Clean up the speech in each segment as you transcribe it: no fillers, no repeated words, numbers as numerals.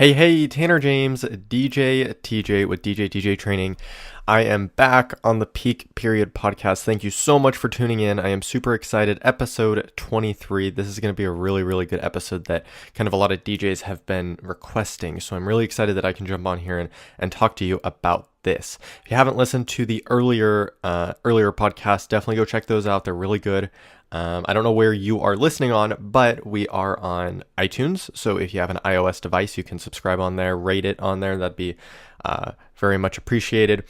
Hey, Tanner James, DJ TJ with DJ Training. I am back on the Peak Period podcast. Thank you so much for tuning in. I am super excited. Episode 23. This is going to be a really good episode that kind of a lot of DJs have been requesting. So I'm really excited that I can jump on here and talk to you about this. If you haven't listened to the earlier podcast, definitely go check those out. They're really good. I don't know where you are listening on, but we are on iTunes. So if you have an iOS device, you can subscribe on there, rate it on there. That'd be very much appreciated.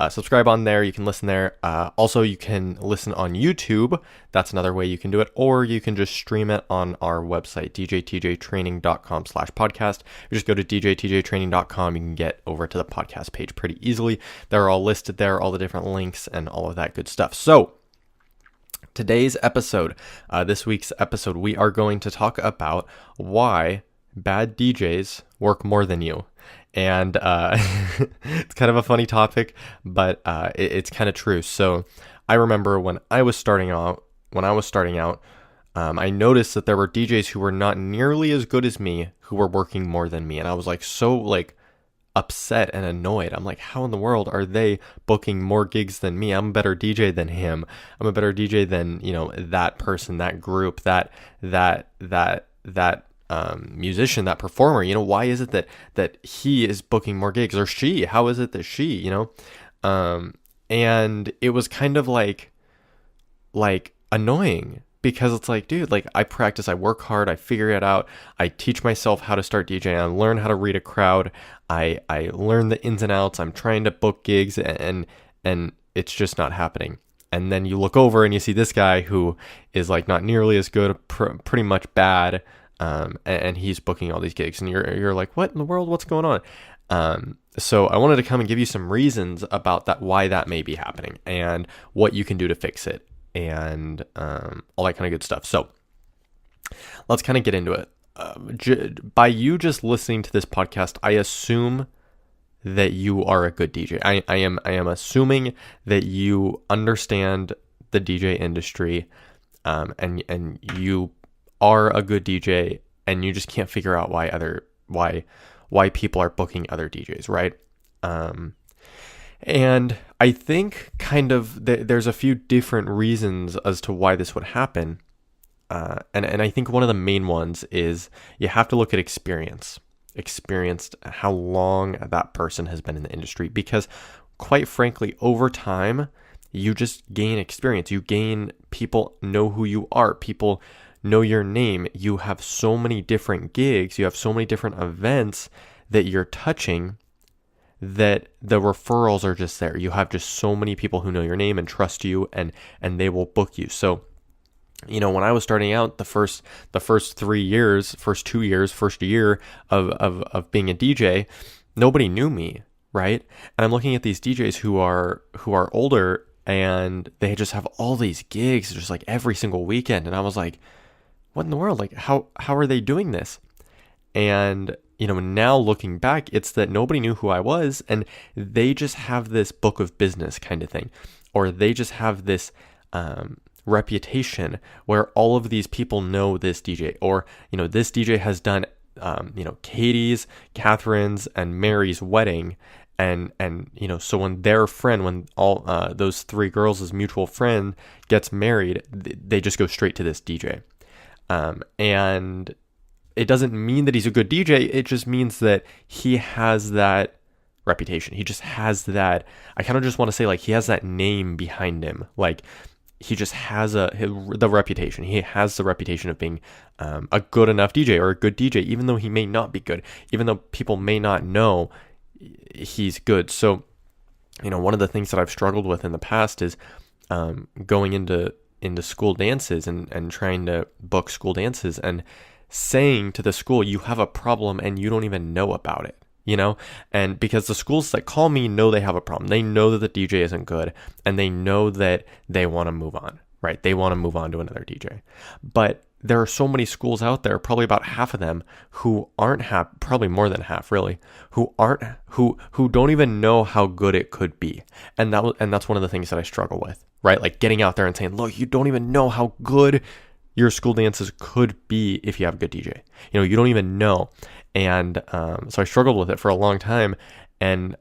Subscribe on there. You can listen there. Also, you can listen on YouTube. That's another way you can do it. Or you can just stream it on our website, djtjtraining.com/podcast. You just go to djtjtraining.com. You can get over to the podcast page pretty easily. They're all listed there, all the different links and all of that good stuff. So today's episode, this week's episode, we are going to talk about why bad DJs work more than you. And it's kind of a funny topic, but it's kind of true. So I remember when I was starting out, I noticed that there were DJs who were not nearly as good as me who were working more than me. And I was so upset and annoyed. I'm like, how in the world are they booking more gigs than me? I'm a better DJ than him. I'm a better DJ than, that person, that group, that musician, that performer. Why is it that he is booking more gigs, or she? How is it that she, and it was kind of like annoying, because it's like, dude, I practice, I work hard, I figure it out, I teach myself how to start DJing, I learn how to read a crowd, I learn the ins and outs, I'm trying to book gigs, and it's just not happening. And then you look over and you see this guy who is not nearly as good, pretty much bad, and he's booking all these gigs, and you're like, what in the world? What's going on? So I wanted to come and give you some reasons about that, why that may be happening, and what you can do to fix it, and all that kind of good stuff. So let's kind of get into it. By you just listening to this podcast, I assume that you are a good DJ. I am assuming that you understand the DJ industry, and you are a good DJ, and you just can't figure out why people are booking other DJs, right? And I think kind of there's a few different reasons as to why this would happen. And I think one of the main ones is you have to look at experienced, how long that person has been in the industry, because quite frankly, over time, you just gain experience. People know who you are. People know your name. You have so many different gigs. You have so many different events that you're touching, that the referrals are just there. You have just so many people who know your name and trust you, and they will book you. So, when I was starting out, the first 3 years, first 2 years, first year of being a DJ, nobody knew me, right? And I'm looking at these DJs who are older, and they just have all these gigs just every single weekend, and I was like, what in the world? How are they doing this? And now looking back, it's that nobody knew who I was, and they just have this book of business kind of thing, or they just have this reputation where all of these people know this DJ, or this DJ has done Katie's, Catherine's, and Mary's wedding, and so when all those three girls' mutual friend gets married, they just go straight to this DJ, and it doesn't mean that he's a good DJ. It just means that he has that reputation. He just has that, I kind of just want to say he has that name behind him. He just has the reputation. He has the reputation of being a good enough DJ, or a good DJ, even though he may not be good, even though people may not know he's good. So, one of the things that I've struggled with in the past is going into school dances and trying to book school dances, and saying to the school, you have a problem and you don't even know about it, and because the schools that call me know they have a problem. They know that the DJ isn't good, and they know that they want to move on, right? They want to move on to another DJ. But there are so many schools out there, probably about half of them, who aren't probably more than half really, who don't even know how good it could be. And that's one of the things that I struggle with, right? Getting out there and saying, look, you don't even know how good your school dances could be if you have a good DJ. You don't even know. And so I struggled with it for a long time, and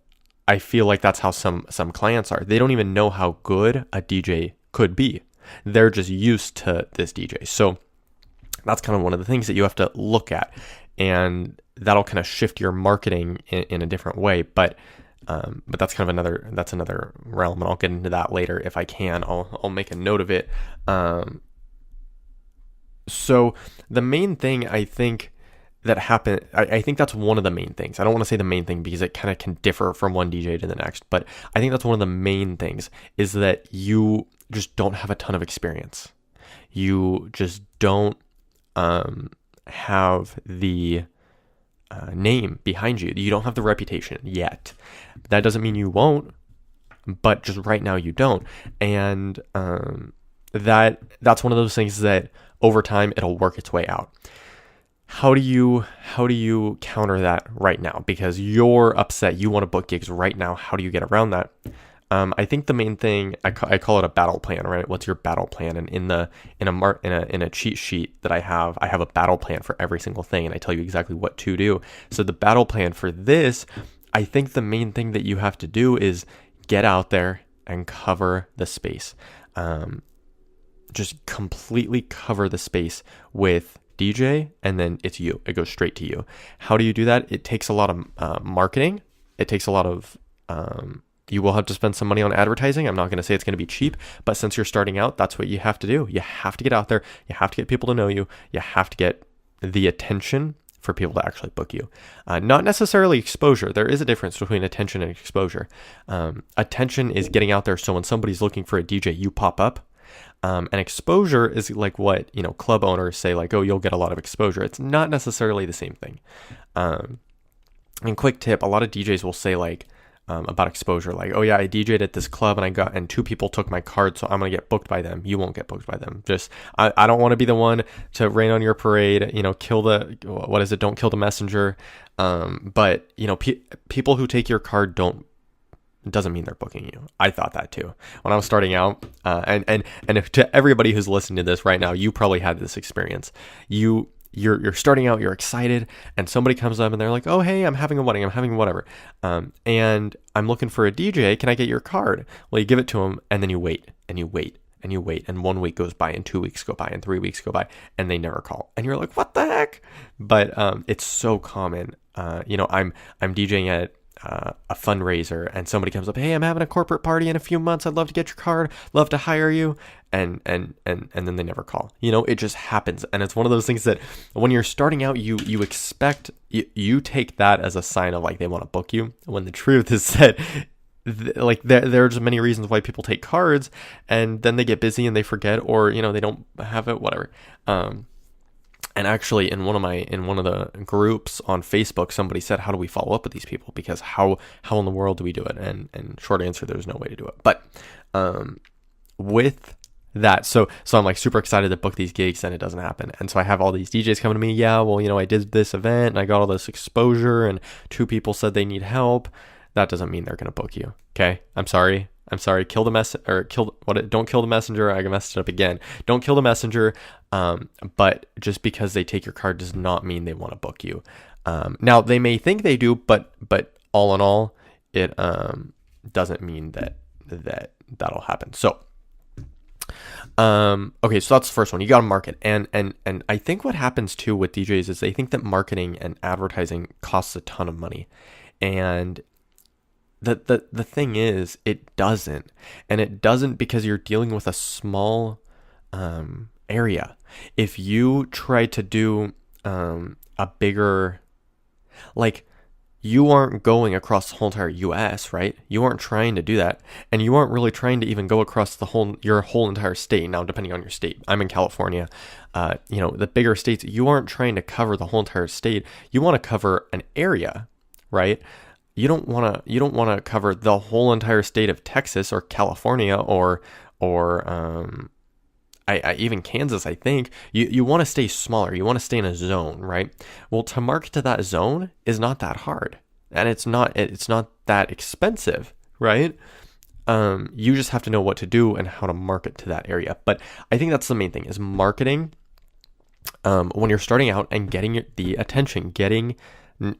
I feel like that's how some clients are. They don't even know how good a DJ could be. They're just used to this DJ. So that's kind of one of the things that you have to look at, and that'll kind of shift your marketing in a different way. But that's kind of another realm, and I'll get into that later if I can. I'll make a note of it. So the main thing I think that happened, I think that's one of the main things. I don't want to say the main thing because it kind of can differ from one DJ to the next, but I think that's one of the main things is that you just don't have a ton of experience. You just don't have the name behind you. You don't have the reputation yet. That doesn't mean you won't, but just right now you don't. And that's one of those things that over time it'll work its way out. How do you counter that right now? Because you're upset, you want to book gigs right now. How do you get around that? I think the main thing, I call it a battle plan, right? What's your battle plan? And in a cheat sheet that I have a battle plan for every single thing, and I tell you exactly what to do. So the battle plan for this, I think the main thing that you have to do is get out there and cover the space. Just completely cover the space with DJ, and then it's you. It goes straight to you. How do you do that? It takes a lot of marketing. It takes a lot of you will have to spend some money on advertising. I'm not going to say it's going to be cheap, but since you're starting out, that's what you have to do. You have to get out there. You have to get people to know you. You have to get the attention for people to actually book you. Not necessarily exposure. There is a difference between attention and exposure. Attention is getting out there, so when somebody's looking for a DJ, you pop up. And exposure is like what, club owners say, like, oh, you'll get a lot of exposure. It's not necessarily the same thing. And quick tip, a lot of DJs will say like, about exposure, like, oh yeah, I DJ'd at this club and 2 people took my card, so I'm gonna get booked by them. You won't get booked by them. Just, I don't want to be the one to rain on your parade, don't kill the messenger. But people who take your card doesn't mean they're booking you. I thought that too when I was starting out. And if to everybody who's listening to this right now, you probably had this experience. You're starting out, you're excited, and somebody comes up and they're like, oh, hey, I'm having a wedding, I'm having whatever. And I'm looking for a DJ. Can I get your card? Well, you give it to them, and then you wait, and you wait, and you wait. And 1 week goes by, and 2 weeks go by, and 3 weeks go by, and they never call. And you're like, what the heck? But it's so common. I'm DJing at a fundraiser, and somebody comes up, hey, I'm having a corporate party in a few months, I'd love to get your card, love to hire you, and then they never call. It just happens. And it's one of those things that when you're starting out, you expect, you take that as a sign of like they want to book you, when the truth is that like there are just many reasons why people take cards, and then they get busy and they forget, or they don't have it, whatever. And actually, in one of the groups on Facebook, somebody said, "How do we follow up with these people? Because how in the world do we do it?" And short answer, there's no way to do it. But with that, so I'm like super excited to book these gigs, and it doesn't happen. And so I have all these DJs coming to me. Yeah, well, I did this event, and I got all this exposure, and 2 people said they need help. That doesn't mean they're gonna book you. Okay, I'm sorry. Kill the don't kill the messenger. I messed it up again. Don't kill the messenger. But just because they take your card does not mean they want to book you. Now they may think they do, but all in all, it doesn't mean that'll happen. So, okay, so that's the first one. You got to market, and I think what happens too with DJs is they think that marketing and advertising costs a ton of money, and the thing is, it doesn't. And it doesn't because you're dealing with a small area. If you try to do a bigger, like, you aren't going across the whole entire US, right? You aren't trying to do that. And you aren't really trying to even go across your whole entire state. Now, depending on your state, I'm in California. The bigger states, you aren't trying to cover the whole entire state. You want to cover an area, right? You don't want to cover the whole entire state of Texas or California or even Kansas. I think you want to stay smaller. You want to stay in a zone, right? Well, to market to that zone is not that hard, and it's not that expensive, right? You just have to know what to do and how to market to that area. But I think that's the main thing is marketing. When you're starting out and getting the attention, getting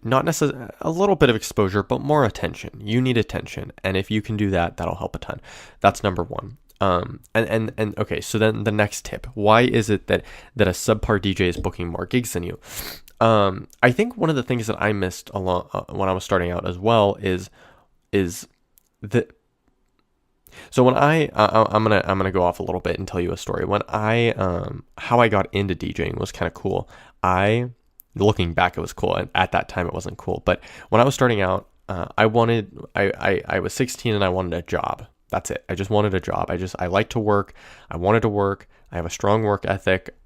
Not necessarily a little bit of exposure, but more attention. You need attention, and if you can do that, that'll help a ton. That's number one. And okay, so then the next tip: why is it that a subpar DJ is booking more gigs than you? I think one of the things that I missed along when I was starting out as well is that. So when I'm gonna go off a little bit and tell you a story. When how I got into DJing was kind of cool. Looking back, it was cool, and at that time it wasn't cool. But when I was starting out, I was 16 and I wanted a job. That's it. I just wanted a job. I like to work. I wanted to work. I have a strong work ethic.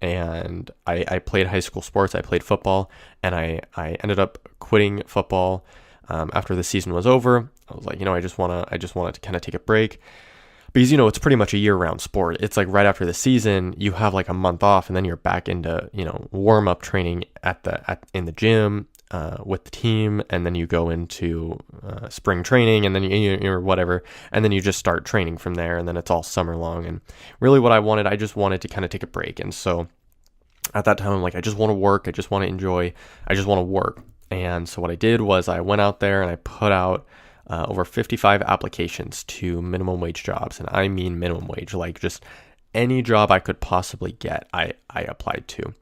And I played high school sports. I played football, and I ended up quitting football after the season was over. I was like, I just wanted to kind of take a break, because it's pretty much a year-round sport. It's like right after the season, you have like a month off, and then you're back into warm-up training in the gym with the team, and then you go into spring training, and then you whatever, and then you just start training from there, and then it's all summer long. And really, what I just wanted to kind of take a break. And so at that time, I'm like, I just want to work. I just want to enjoy. I just want to work. And so what I did was I went out there and I put out over 55 applications to minimum wage jobs. And I mean minimum wage, like just any job I could possibly get, I applied to.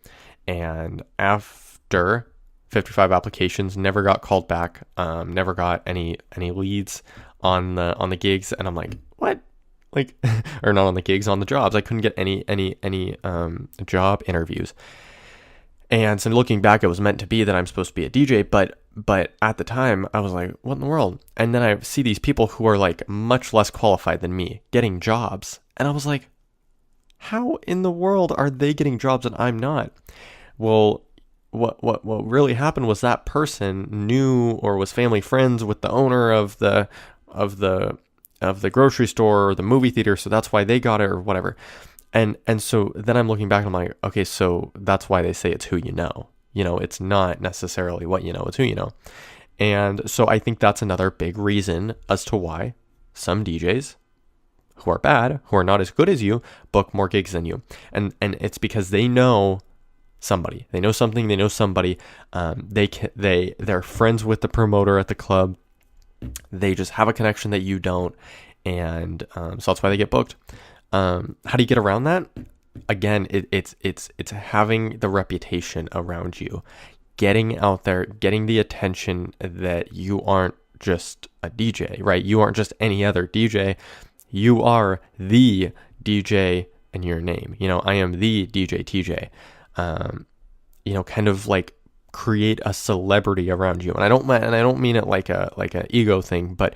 And after 55 applications, never got called back, never got any leads on the gigs. And I'm like, what? Like, or not on the gigs, on the jobs. I couldn't get any job interviews. And so looking back, it was meant to be that I'm supposed to be a DJ, but at the time I was like, what in the world? And then I see these people who are like much less qualified than me getting jobs. And I was like, how in the world are they getting jobs and I'm not? Well, what really happened was that person knew or was family friends with the owner of the grocery store or the movie theater, so that's why they got it or whatever. And so then I'm looking back and I'm like, okay, so that's why they say it's who you know. It's not necessarily what you know, it's who you know. And so I think that's another big reason as to why some DJs who are bad, who are not as good as you, book more gigs than you. And it's because they know somebody. They know something, they know somebody. They're friends with the promoter at the club. They just have a connection that you don't. And so that's why they get booked. How do you get around that? Again, it's having the reputation around you, getting out there, getting the attention that you aren't just a DJ, right? You aren't just any other DJ. You are the DJ in your name. I am the DJ TJ. Kind of like create a celebrity around you. And I don't mean it like a ego thing, but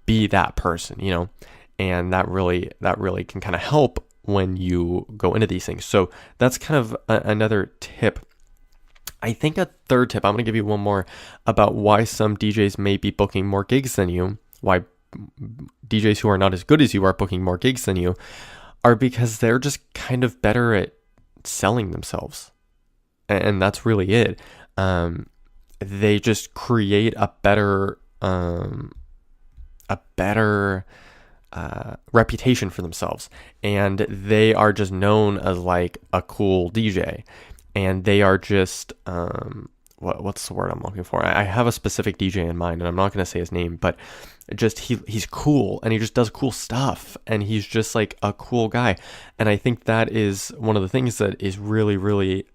be that person, and that really can kind of help when you go into these things. So that's kind of another tip. I think a third tip, I'm going to give you one more about why some DJs may be booking more gigs than you, why DJs who are not as good as you are booking more gigs than you, are because they're just kind of better at selling themselves. And that's really it. They just create a better reputation for themselves, and they are just known as like a cool DJ, and they are just what's the word I'm looking for? I have a specific DJ in mind, and I'm not going to say his name, but just he's cool, and he just does cool stuff, and he's just like a cool guy. And I think that is one of the things that is really, really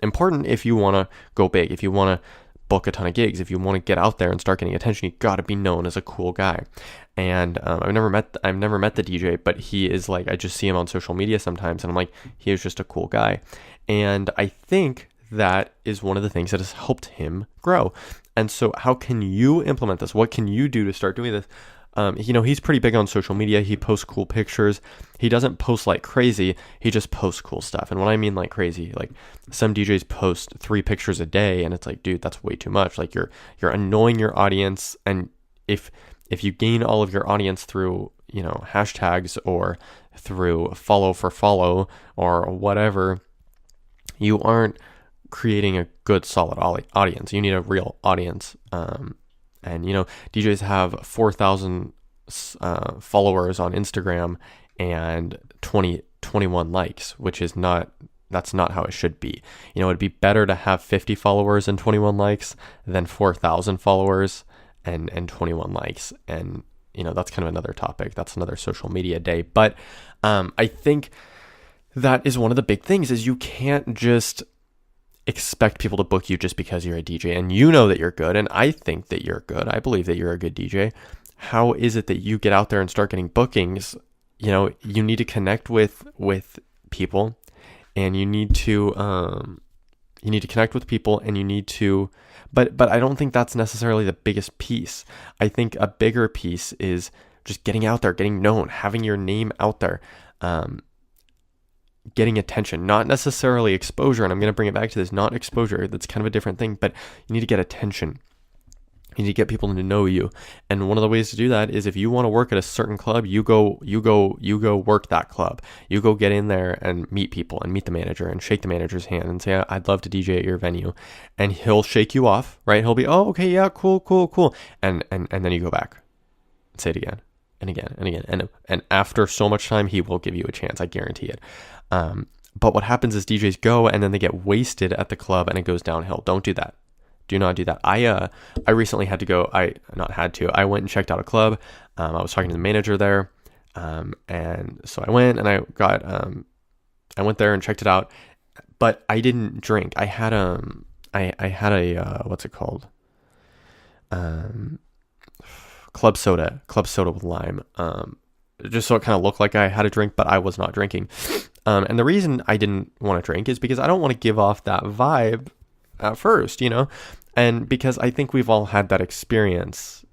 important if you want to go big, if you want to book a ton of gigs, if you want to get out there and start getting attention, you got to be known as a cool guy. And I've never met the DJ, but he is like, I just see him on social media sometimes, and I'm like, he is just a cool guy. And I think that is one of the things that has helped him grow. And so how can you implement this? What can you do to start doing this? He's pretty big on social media. He posts cool pictures. He doesn't post like crazy. He just posts cool stuff. And when I mean like crazy, like some DJs post 3 pictures a day, and it's like, dude, that's way too much. Like you're annoying your audience. And if you gain all of your audience through, hashtags or through follow for follow or whatever, you aren't creating a good solid audience. You need a real audience. And DJs have 4,000 followers on Instagram and 21 likes, which is not That's not how it should be. It'd be better to have 50 followers and 21 likes than 4,000 followers and 21 likes. And, that's kind of another topic. That's another social media day. But I think that is one of the big things is you can't just expect people to book you just because you're a DJ and that you're good. And I think that you're good. I believe that you're a good DJ. How is it that you get out there and start getting bookings? You need to connect with people, and you need to connect with people, and you need to, but I don't think that's necessarily the biggest piece. I think a bigger piece is just getting out there, getting known, having your name out there, getting attention, not necessarily exposure. And I'm going to bring it back to this, not exposure. That's kind of a different thing, but you need to get attention. You need to get people to know you. And one of the ways to do that is if you want to work at a certain club, you go work that club. You go get in there and meet people and meet the manager and shake the manager's hand and say, I'd love to DJ at your venue. And he'll shake you off, right? He'll be, oh, okay, yeah, cool. And then you go back and say it again and again and again. And after so much time, he will give you a chance. I guarantee it. But what happens is DJs go and then they get wasted at the club and it goes downhill. Don't do that. Do not do that. I recently had to go. I went and checked out a club. I was talking to the manager there, and so I went and I went there and checked it out. But I didn't drink. I had a what's it called? Club soda with lime. Just so it kind of looked like I had a drink, but I was not drinking. And the reason I didn't want to drink is because I don't want to give off that vibe at first, and because I think we've all had that experience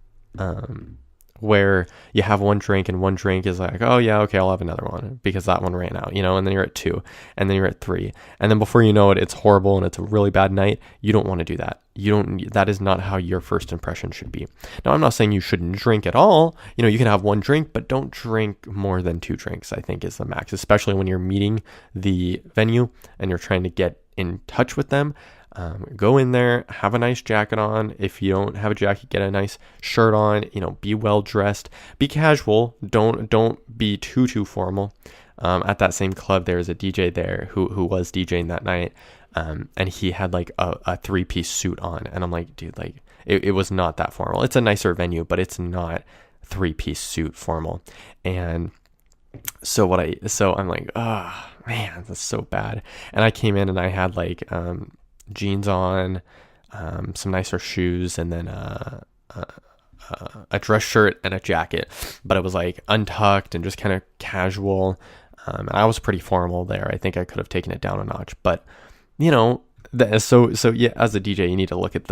where you have one drink and one drink is like, oh yeah, okay, I'll have another one because that one ran out, and then you're at 2 and then you're at 3 and then before you know it, it's horrible and it's a really bad night. You don't want to do that. That is not how your first impression should be. Now, I'm not saying you shouldn't drink at all. You can have one drink, but don't drink more than 2 drinks, I think is the max, especially when you're meeting the venue and you're trying to get in touch with them. Go in there, have a nice jacket on. If you don't have a jacket, get a nice shirt on, be well dressed, be casual. Don't be too formal. At that same club, there's a DJ there who was DJing that night. And he had like a 3-piece suit on. And I'm like, dude, like it was not that formal. It's a nicer venue, but it's not 3-piece suit formal. And so I'm like, oh man, that's so bad. And I came in and I had like, jeans on, some nicer shoes, and then a dress shirt and a jacket, but it was like untucked and just kind of casual. And I was pretty formal there. I think I could have taken it down a notch, but so yeah, as a DJ, you need to look at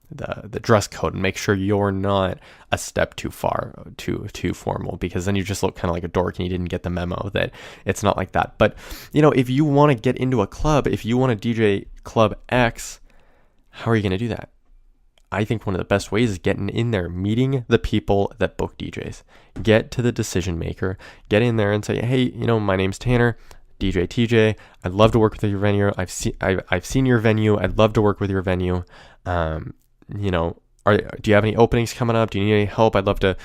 the dress code and make sure you're not a step too far, too formal, because then you just look kind of like a dork and you didn't get the memo that it's not like that. But, if you want to get into a club, if you want to DJ Club X, how are you going to do that? I think one of the best ways is getting in there, meeting the people that book DJs. Get to the decision maker, get in there and say, hey, my name's Tanner, DJ TJ. I'd love to work with your venue. I've seen your venue. I'd love to work with your venue. Do you have any openings coming up? Do you need any help? I'd love to,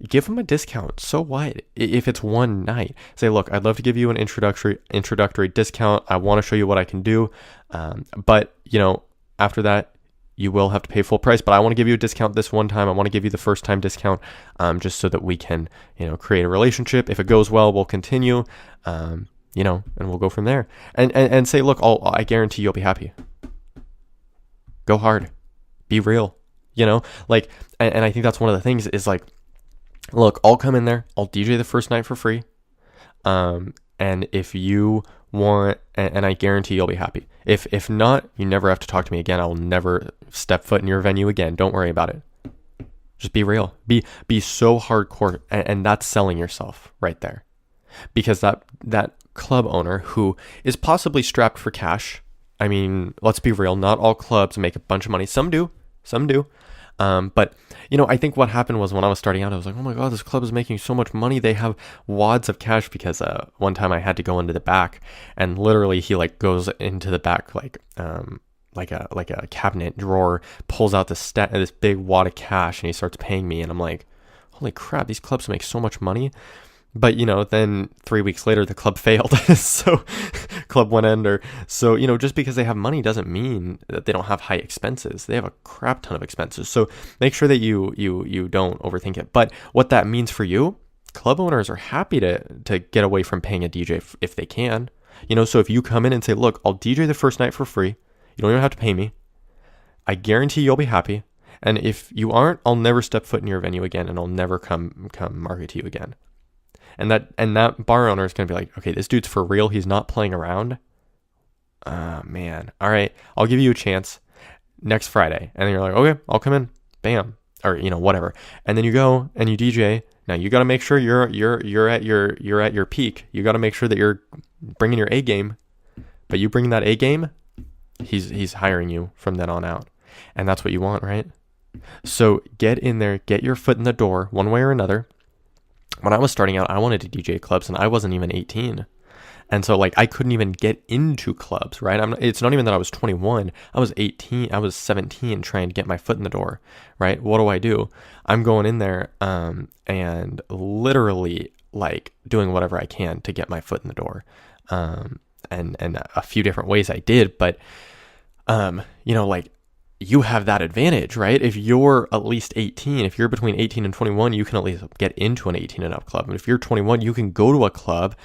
give them a discount. So what? If it's one night, say, look, I'd love to give you an introductory discount. I want to show you what I can do. But after that, you will have to pay full price, but I want to give you a discount this one time. I want to give you the first time discount, just so that we can, create a relationship. If it goes well, we'll continue, and we'll go from there and say, look, I guarantee you'll be happy. Go hard, be real, and I think that's one of the things is like, look, I'll come in there, I'll DJ the first night for free. And if you want, and I guarantee you'll be happy. If not, you never have to talk to me again. I will never step foot in your venue again. Don't worry about it. Just be real. Be so hardcore, and that's selling yourself right there. Because that club owner who is possibly strapped for cash. I mean, let's be real. Not all clubs make a bunch of money. Some do. But I think what happened was when I was starting out, I was like, oh my God, this club is making so much money. They have wads of cash, because one time I had to go into the back, and literally he like goes into the back, like a cabinet drawer, pulls out this big wad of cash, and he starts paying me. And I'm like, holy crap, these clubs make so much money. But, then 3 weeks later, the club failed. So club went under. So, just because they have money doesn't mean that they don't have high expenses. They have a crap ton of expenses. So make sure that you don't overthink it. But what that means for you, club owners are happy to get away from paying a DJ if they can. So if you come in and say, look, I'll DJ the first night for free. You don't even have to pay me. I guarantee you'll be happy. And if you aren't, I'll never step foot in your venue again, and I'll never come market to you again. And that bar owner is going to be like, okay, this dude's for real. He's not playing around. Man. All right. I'll give you a chance next Friday. And then you're like, okay, I'll come in. Bam. Or, whatever. And then you go and you DJ. Now you got to make sure you're at your peak. You got to make sure that you're bringing your A game. But you bring that A game, he's hiring you from then on out. And that's what you want, right? So get in there, get your foot in the door one way or another. When I was starting out, I wanted to DJ clubs and I wasn't even 18. And so I couldn't even get into clubs, right? It's not even that I was 21. I was 18. I was 17 trying to get my foot in the door, right? What do? I'm going in there and literally doing whatever I can to get my foot in the door. And a few different ways I did, but you have that advantage, right? If you're at least 18, if you're between 18 and 21, you can at least get into an 18 and up club. And if you're 21, you can go to a club,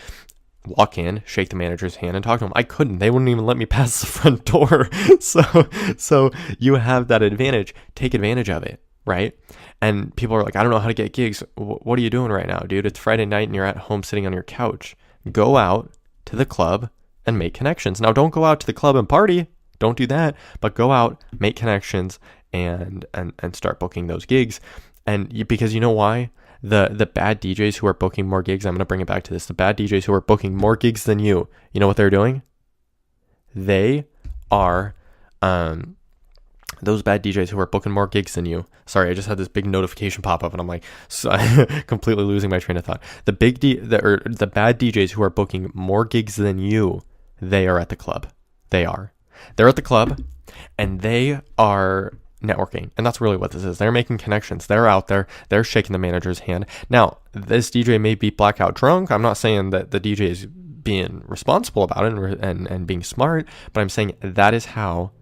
walk in, shake the manager's hand and talk to them. I couldn't. They wouldn't even let me pass the front door. So you have that advantage. Take advantage of it, right? And people are like, I don't know how to get gigs. What are you doing right now, dude? It's Friday night and you're at home sitting on your couch. Go out to the club and make connections. Now, don't go out to the club and party. Don't do that, but go out, make connections, and start booking those gigs. And because you know why? The bad DJs who are booking more gigs, I'm going to bring it back to this. The bad DJs who are booking more gigs than you know what they're doing? They are, those bad DJs who are booking more gigs than you. Sorry, I just had this big notification pop up and I'm like, completely losing my train of thought. The bad DJs who are booking more gigs than you, they are at the club. They're at the club and they are networking. And that's really what this is. They're making connections. They're out there. They're shaking the manager's hand. Now, this DJ may be blackout drunk. I'm not saying that the DJ is being responsible about it and being smart, but I'm saying that is how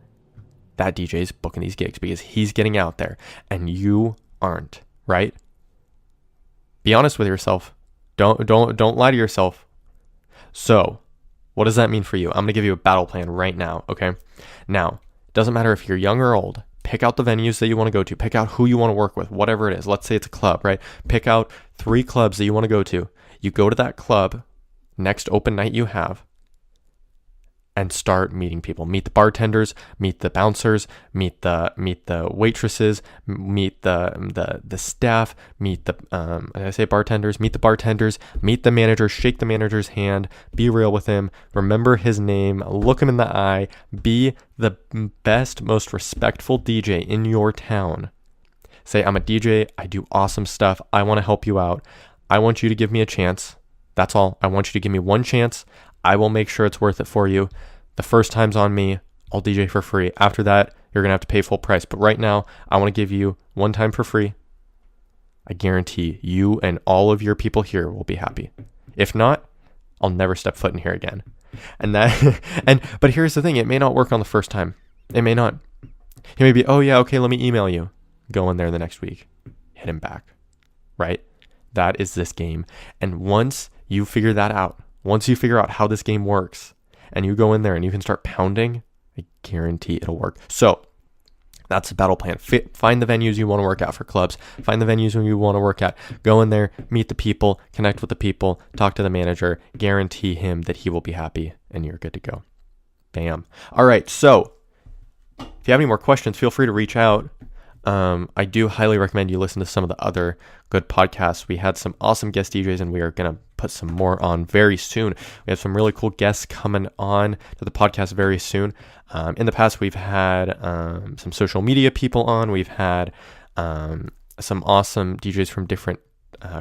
that DJ is booking these gigs, because he's getting out there and you aren't, right? Be honest with yourself. Don't lie to yourself. So, what does that mean for you? I'm going to give you a battle plan right now, okay? Now, it doesn't matter if you're young or old. Pick out the venues that you want to go to. Pick out who you want to work with, whatever it is. Let's say it's a club, right? Pick out 3 clubs that you want to go to. You go to that club, next open night you have, and start meeting people. Meet the bartenders, meet the bouncers, meet the waitresses, meet the staff, meet the I say bartenders, meet the manager, shake the manager's hand, be real with him, remember his name, look him in the eye, be the best, most respectful DJ in your town. Say, I'm a DJ, I do awesome stuff, I want to help you out. I want you to give me a chance. That's all. I want you to give me one chance. I will make sure it's worth it for you. The first time's on me. I'll DJ for free. After that, you're going to have to pay full price. But right now, I want to give you one time for free. I guarantee you and all of your people here will be happy. If not, I'll never step foot in here again. But here's the thing. It may not work on the first time. It may not. He may be, oh yeah, okay, let me email you. Go in there the next week. Hit him back. Right? That is this game. And once you figure that out, once you figure out how this game works, and you go in there and you can start pounding, I guarantee it'll work. So that's the battle plan. Find the venues you want to work at for clubs. Find the venues you want to work at. Go in there, meet the people, connect with the people, talk to the manager, guarantee him that he will be happy, and you're good to go. Bam. All right. So if you have any more questions, feel free to reach out. I do highly recommend you listen to some of the other good podcasts. We had some awesome guest DJs, and we are going to put some more on very soon. We have some really cool guests coming on to the podcast very soon. In the past, we've had some social media people on. We've had some awesome DJs from different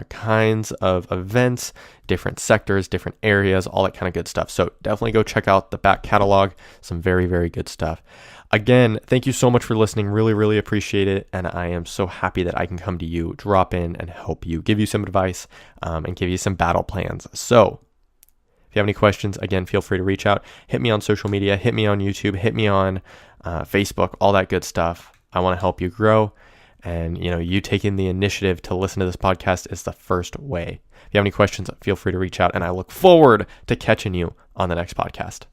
kinds of events, different sectors, different areas, all that kind of good stuff. So definitely go check out the back catalog. Some very, very good stuff. Again, thank you so much for listening. Really, really appreciate it. And I am so happy that I can come to you, drop in and help you, give you some advice, and give you some battle plans. So if you have any questions, again, feel free to reach out. Hit me on social media, hit me on YouTube, hit me on Facebook, all that good stuff. I want to help you grow. And, you taking the initiative to listen to this podcast is the first way. If you have any questions, feel free to reach out. And I look forward to catching you on the next podcast.